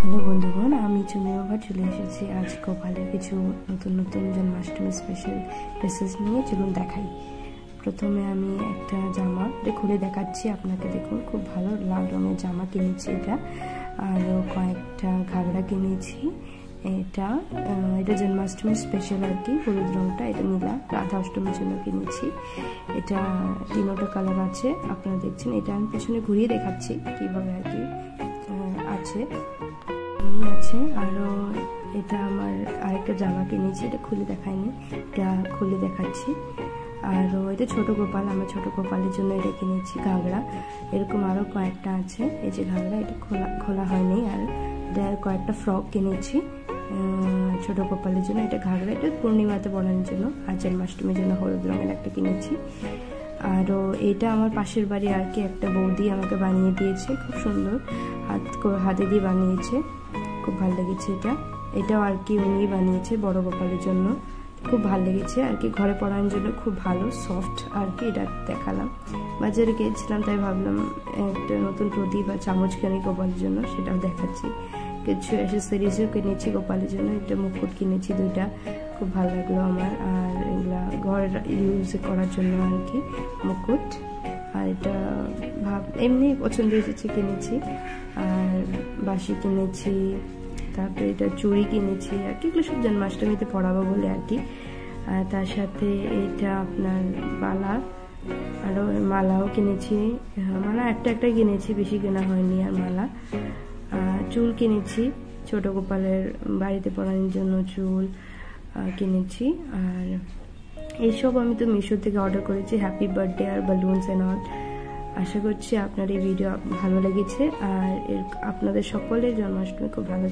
Hello বন্ধুগণ, আমি চুমি আবার চলে এসেছি আজ গোপালের কিছু নতুন নতুন জন্মাষ্টমী স্পেশাল ড্রেসেস নিয়ে। চলুন দেখাই। প্রথমে আমি একটা জামা খুলে দেখাচ্ছি আপনাকে। দেখুন, খুব ভালো লাল রঙের জামা কিনেছি এটা, আরও কয়েকটা ঘাগরা কিনেছি। এটা জন্মাষ্টমী স্পেশাল আর কি, হলুদ রঙটা, এটা নীলা, রাধা অষ্টমীর জন্য কিনেছি। এটা তিনোটা কালার আছে, আপনারা দেখছেন। এটা আমি পেছনে ঘুরিয়ে দেখাচ্ছি কীভাবে আর কি আছে। আরও এটা আমার আরেকটা জামা কিনেছি, এটা খুলে দেখাইনি, এটা খুলে দেখাচ্ছি। আরও এটা ছোট গোপাল, আমার ছোট গোপালের জন্য এটা কিনেছি ঘাগরা। এরকম আরও কয়েকটা আছে। এই যে ঘাগরা, এটা খোলা হয়নি। আর এটা কয়েকটা ফ্রক কিনেছি ছোট গোপালের জন্য। এটা ঘাগরা, এটা পূর্ণিমাতে পরানোর জন্য। আর জন্মাষ্টমীর জন্য হলুদ রঙের একটা কিনেছি। আরও এটা আমার পাশের বাড়ি আর কি একটা বৌদি আমাকে বানিয়ে দিয়েছে, খুব সুন্দর হাতে দিয়ে বানিয়েছে, খুব ভালো লেগেছে। এটাও আর কি উনি বানিয়েছে বড় গোপালের জন্য, খুব ভালো লেগেছে আর কি, ঘরে পরানোর জন্য খুব ভালো, সফট আর কি। এটা দেখালাম, বাজারে গিয়েছিলাম তাই ভাবলাম একটা নতুন প্রদীপ বা চামচ কিনি গোপালের জন্য, সেটাও দেখাচ্ছি। কিছু অ্যাক্সেসরিজও কিনেছি গোপালের জন্য। এটা মুকুট কিনেছি দুইটা, খুব ভালো লাগলো আমার। আর এগুলা ঘর ইউজ করার জন্য আর কি মুকুট। আর এটা এমনি পছন্দ এসেছে কিনেছি। আর বাঁশি কিনেছি, তারপরে এটা চুড়ি কিনেছি আর কি, এগুলো সব জন্মাষ্টমীতে পরাবো বলে আর কি। আর তার সাথে এটা আপনার বালা, আরও মালাও কিনেছি। মালা একটা কিনেছি, বেশি কেনা হয়নি। আর মালা, চুল কিনেছি ছোট গোপালের বাড়িতে পরানোর জন্য, চুল কিনেছি। আর এইসব আমি তো মিশো থেকে অর্ডার করেছি, হ্যাপি বার্থডে আর বালুনস অ্যান্ড অল। আশা করছি আপনার এই ভিডিও ভালো লেগেছে, আর আপনাদের সকলের জন্মাষ্টমী খুব ভালো